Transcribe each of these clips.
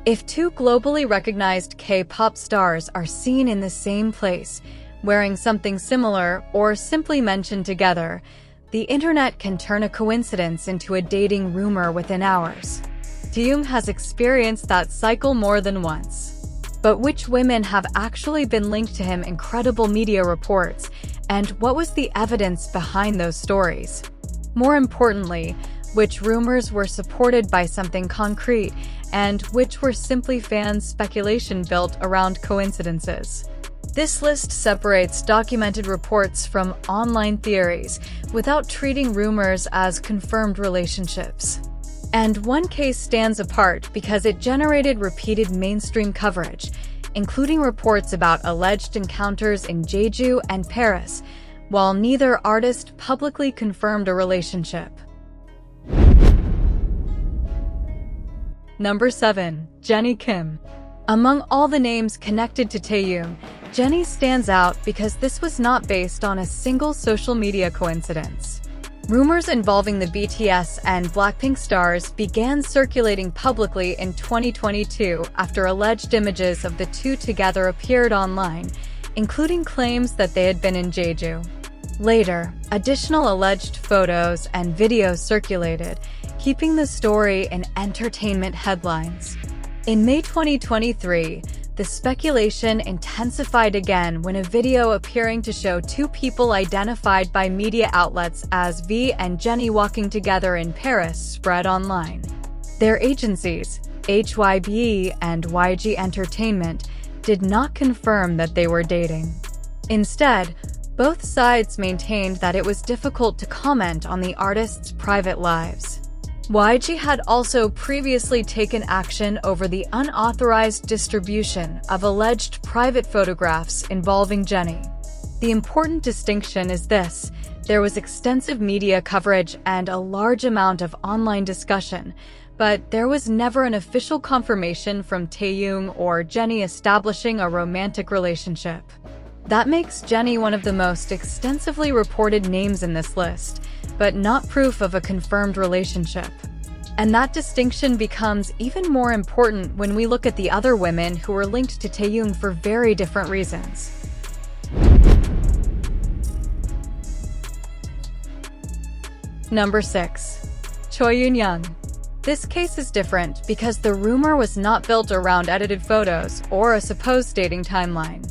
If two globally recognized K-pop stars are seen in the same place, wearing something similar or simply mentioned together, the internet can turn a coincidence into a dating rumor within hours. Taehyung has experienced that cycle more than once. But which women have actually been linked to him in credible media reports, and what was the evidence behind those stories? More importantly, which rumors were supported by something concrete, and which were simply fans' speculation built around coincidences. This list separates documented reports from online theories without treating rumors as confirmed relationships. And one case stands apart because it generated repeated mainstream coverage, including reports about alleged encounters in Jeju and Paris, while neither artist publicly confirmed a relationship. Number 7. Jennie Kim. Among all the names connected to Taehyung, Jennie stands out because this was not based on a single social media coincidence. Rumors involving the BTS and Blackpink stars began circulating publicly in 2022 after alleged images of the two together appeared online, including claims that they had been in Jeju. Later, additional alleged photos and videos circulated, keeping the story in entertainment headlines. In May 2023, the speculation intensified again when a video appearing to show two people identified by media outlets as V and Jennie walking together in Paris spread online. Their agencies, HYBE and YG Entertainment, did not confirm that they were dating. Instead, both sides maintained that it was difficult to comment on the artists' private lives. YG had also previously taken action over the unauthorized distribution of alleged private photographs involving Jennie. The important distinction is this: there was extensive media coverage and a large amount of online discussion, but there was never an official confirmation from Taehyung or Jennie establishing a romantic relationship. That makes Jennie one of the most extensively reported names in this list, but not proof of a confirmed relationship. And that distinction becomes even more important when we look at the other women who were linked to Taehyung for very different reasons. Number 6. Choi Eun-young. This case is different because the rumor was not built around edited photos or a supposed dating timeline.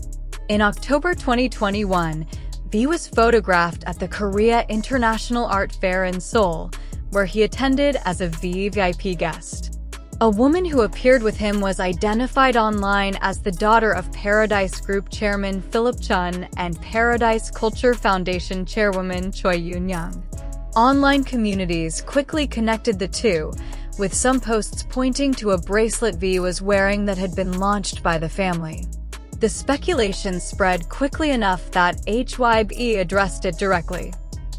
In October 2021, V was photographed at the Korea International Art Fair in Seoul, where he attended as a VIP guest. A woman who appeared with him was identified online as the daughter of Paradise Group chairman Philip Chun and Paradise Culture Foundation chairwoman Choi Eun-young. Online communities quickly connected the two, with some posts pointing to a bracelet V was wearing that had been launched by the family. The speculation spread quickly enough that HYBE addressed it directly.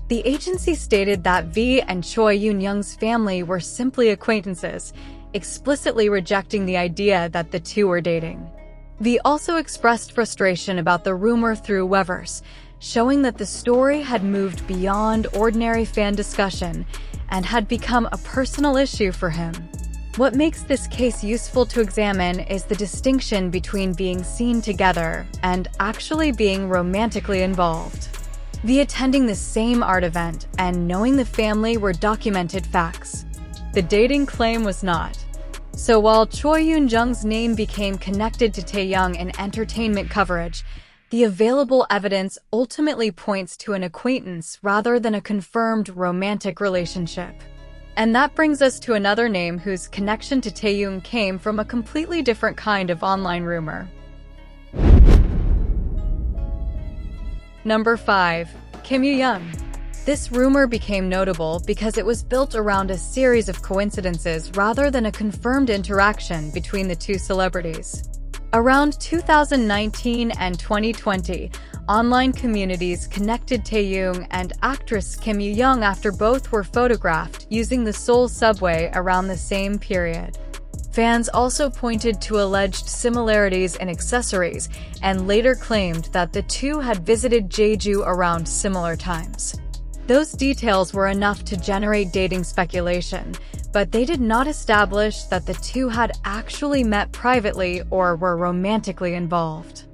The agency stated that V and Choi Eun-young's family were simply acquaintances, explicitly rejecting the idea that the two were dating. V also expressed frustration about the rumor through Weverse, showing that the story had moved beyond ordinary fan discussion and had become a personal issue for him. What makes this case useful to examine is the distinction between being seen together and actually being romantically involved. V attending the same art event and knowing the family were documented facts. The dating claim was not. So while Choi Eun-young's name became connected to Taehyung in entertainment coverage, the available evidence ultimately points to an acquaintance rather than a confirmed romantic relationship. And that brings us to another name whose connection to Taehyung came from a completely different kind of online rumor. Number 5. Kim Yoo-young. This rumor became notable because it was built around a series of coincidences rather than a confirmed interaction between the two celebrities. Around 2019 and 2020, online communities connected Taehyung and actress Kim Yoo-young after both were photographed using the Seoul subway around the same period. Fans also pointed to alleged similarities in accessories and later claimed that the two had visited Jeju around similar times. Those details were enough to generate dating speculation, but they did not establish that the two had actually met privately or were romantically involved.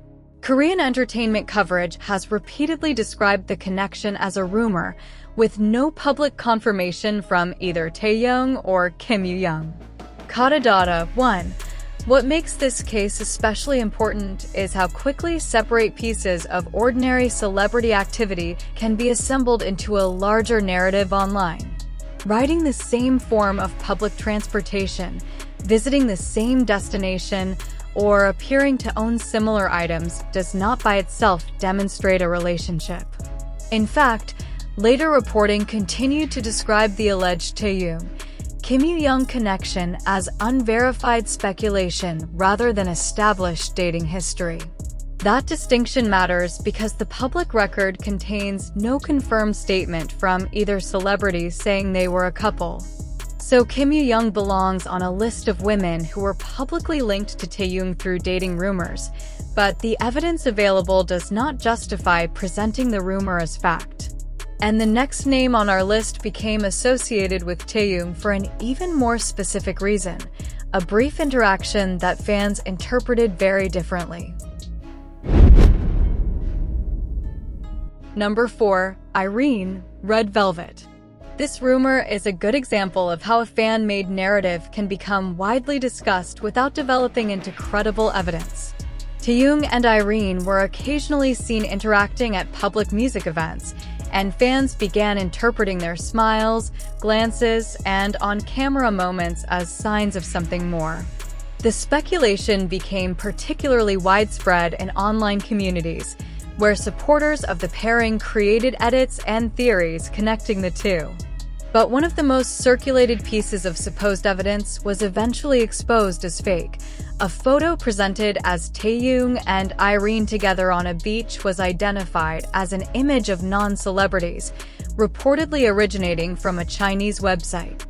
Korean entertainment coverage has repeatedly described the connection as a rumor, with no public confirmation from either Taehyung or Kim Yoo-young. Data 1. What makes this case especially important is how quickly separate pieces of ordinary celebrity activity can be assembled into a larger narrative online. Riding the same form of public transportation, visiting the same destination, or appearing to own similar items does not by itself demonstrate a relationship. In fact, later reporting continued to describe the alleged Taehyung, Kim Yoo-young connection as unverified speculation rather than established dating history. That distinction matters because the public record contains no confirmed statement from either celebrity saying they were a couple. So Kim Yoo-young belongs on a list of women who were publicly linked to Taehyung through dating rumors, but the evidence available does not justify presenting the rumor as fact. And the next name on our list became associated with Taehyung for an even more specific reason, a brief interaction that fans interpreted very differently. Number 4. Irene, Red Velvet. This rumor is a good example of how a fan-made narrative can become widely discussed without developing into credible evidence. Taehyung and Irene were occasionally seen interacting at public music events, and fans began interpreting their smiles, glances, and on-camera moments as signs of something more. The speculation became particularly widespread in online communities, where supporters of the pairing created edits and theories connecting the two. But one of the most circulated pieces of supposed evidence was eventually exposed as fake. A photo presented as Taehyung and Irene together on a beach was identified as an image of non-celebrities, reportedly originating from a Chinese website.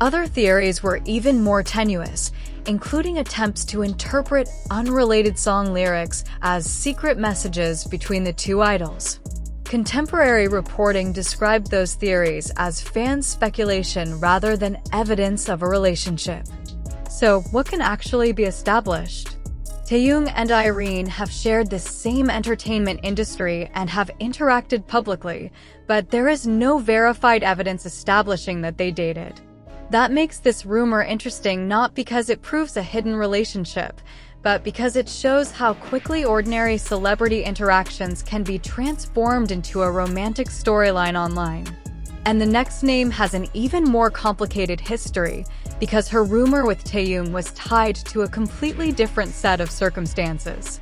Other theories were even more tenuous, including attempts to interpret unrelated song lyrics as secret messages between the two idols. Contemporary reporting described those theories as fan speculation rather than evidence of a relationship. So, what can actually be established? Taehyung and Irene have shared the same entertainment industry and have interacted publicly, but there is no verified evidence establishing that they dated. That makes this rumor interesting not because it proves a hidden relationship, but because it shows how quickly ordinary celebrity interactions can be transformed into a romantic storyline online. And the next name has an even more complicated history, because her rumor with Taehyung was tied to a completely different set of circumstances.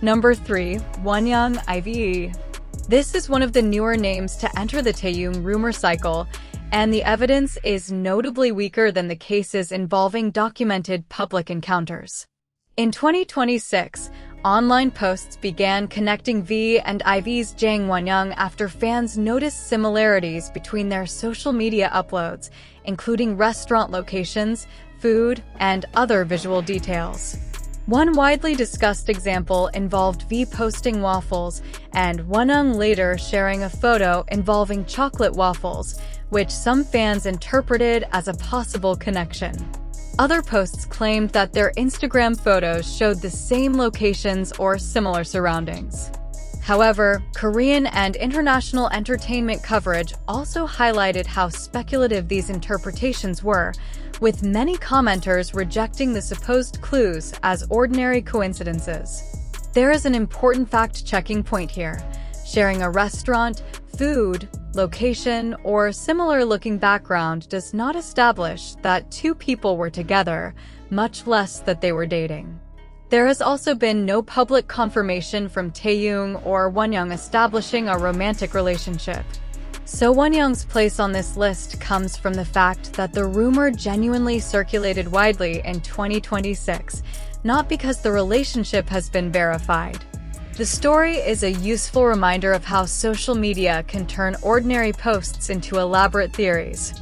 Number 3. Wonyoung IVE. This is one of the newer names to enter the Taehyung rumor cycle, and the evidence is notably weaker than the cases involving documented public encounters. In 2026, online posts began connecting V and IV's Jang Wonyoung after fans noticed similarities between their social media uploads, including restaurant locations, food, and other visual details. One widely discussed example involved V posting waffles and Wonyoung later sharing a photo involving chocolate waffles, which some fans interpreted as a possible connection. Other posts claimed that their Instagram photos showed the same locations or similar surroundings. However, Korean and international entertainment coverage also highlighted how speculative these interpretations were, with many commenters rejecting the supposed clues as ordinary coincidences. There is an important fact-checking point here. Sharing a restaurant, food, location, or similar-looking background does not establish that two people were together, much less that they were dating. There has also been no public confirmation from Taehyung or Wonyoung establishing a romantic relationship. So Wonyoung's place on this list comes from the fact that the rumor genuinely circulated widely in 2026, not because the relationship has been verified. The story is a useful reminder of how social media can turn ordinary posts into elaborate theories.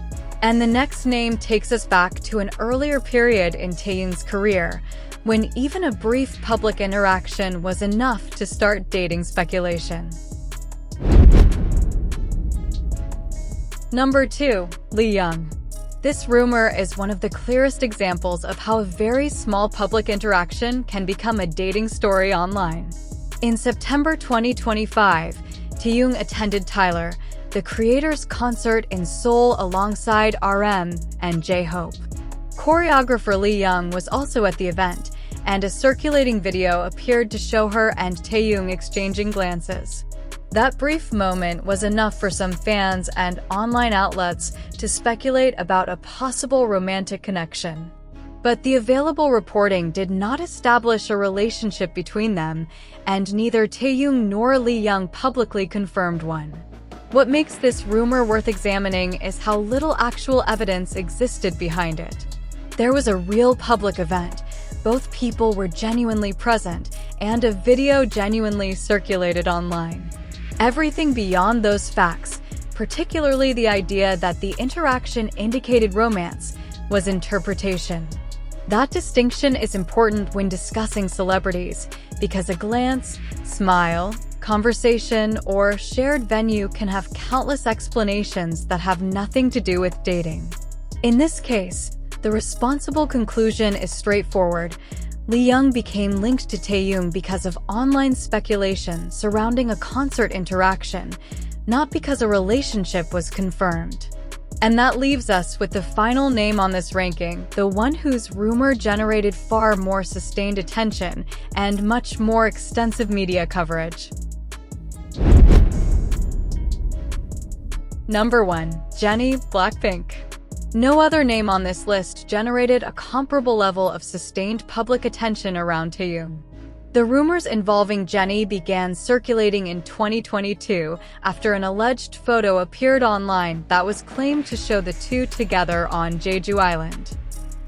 And the next name takes us back to an earlier period in Taehyung's career, when even a brief public interaction was enough to start dating speculation. Number 2. Lee Young. This rumor is one of the clearest examples of how a very small public interaction can become a dating story online. In September 2025, Taehyung attended Tyler, the creator's concert in Seoul alongside RM and J-Hope. Choreographer Lee Young was also at the event, and a circulating video appeared to show her and Taehyung exchanging glances. That brief moment was enough for some fans and online outlets to speculate about a possible romantic connection. But the available reporting did not establish a relationship between them, and neither Taehyung nor Lee Young publicly confirmed one. What makes this rumor worth examining is how little actual evidence existed behind it. There was a real public event, both people were genuinely present, and a video genuinely circulated online. Everything beyond those facts, particularly the idea that the interaction indicated romance, was interpretation. That distinction is important when discussing celebrities, because a glance, smile, conversation, or shared venue can have countless explanations that have nothing to do with dating. In this case, the responsible conclusion is straightforward. Lee Young became linked to Taehyung because of online speculation surrounding a concert interaction, not because a relationship was confirmed. And that leaves us with the final name on this ranking, the one whose rumor generated far more sustained attention and much more extensive media coverage. Number 1. Jennie, Blackpink. No other name on this list generated a comparable level of sustained public attention around Taehyung. The rumors involving Jennie began circulating in 2022 after an alleged photo appeared online that was claimed to show the two together on Jeju Island.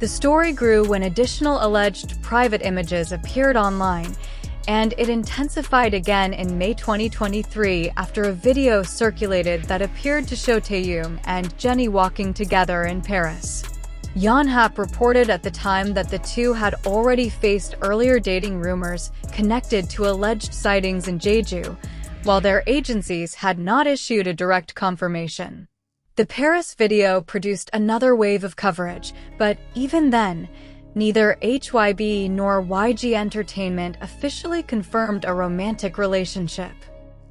The story grew when additional alleged private images appeared online, and it intensified again in May 2023 after a video circulated that appeared to show Taehyung and Jennie walking together in Paris. Yonhap reported at the time that the two had already faced earlier dating rumors connected to alleged sightings in Jeju, while their agencies had not issued a direct confirmation. The Paris video produced another wave of coverage, but even then, neither HYB nor YG Entertainment officially confirmed a romantic relationship.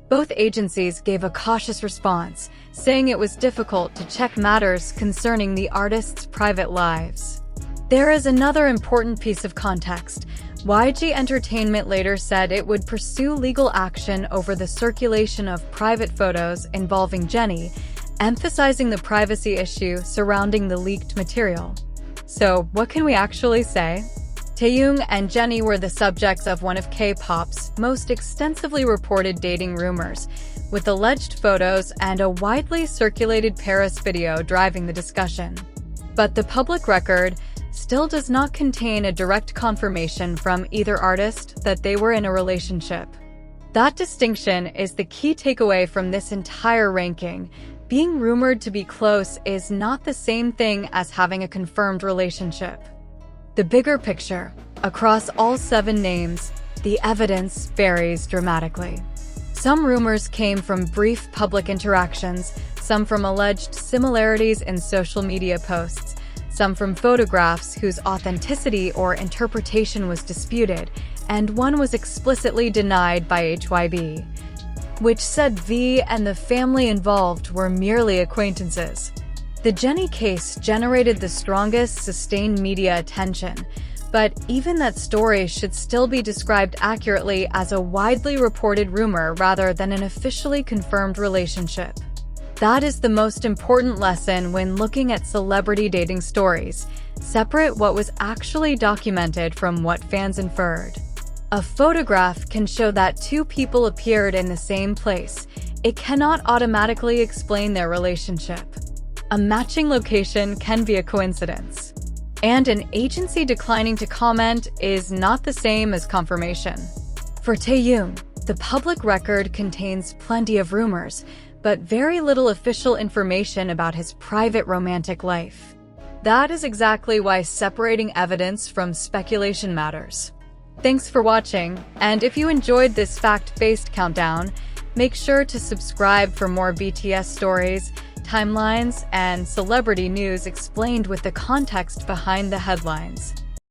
Both agencies gave a cautious response, saying it was difficult to check matters concerning the artists' private lives. There is another important piece of context. YG Entertainment later said it would pursue legal action over the circulation of private photos involving Jennie, emphasizing the privacy issue surrounding the leaked material. So, what can we actually say? Taehyung and Jennie were the subjects of one of K-pop's most extensively reported dating rumors, with alleged photos and a widely circulated Paris video driving the discussion. But the public record still does not contain a direct confirmation from either artist that they were in a relationship. That distinction is the key takeaway from this entire ranking. Being rumored to be close is not the same thing as having a confirmed relationship. The bigger picture, across all 7 names, the evidence varies dramatically. Some rumors came from brief public interactions, some from alleged similarities in social media posts, some from photographs whose authenticity or interpretation was disputed, and one was explicitly denied by HYB, which said V and the family involved were merely acquaintances. The Jennie case generated the strongest sustained media attention, but even that story should still be described accurately as a widely reported rumor rather than an officially confirmed relationship. That is the most important lesson when looking at celebrity dating stories. Separate what was actually documented from what fans inferred. A photograph can show that 2 people appeared in the same place. It cannot automatically explain their relationship. A matching location can be a coincidence. And an agency declining to comment is not the same as confirmation. For Taehyung, the public record contains plenty of rumors, but very little official information about his private romantic life. That is exactly why separating evidence from speculation matters. Thanks for watching, and if you enjoyed this fact-based countdown, make sure to subscribe for more BTS stories, timelines, and celebrity news explained with the context behind the headlines.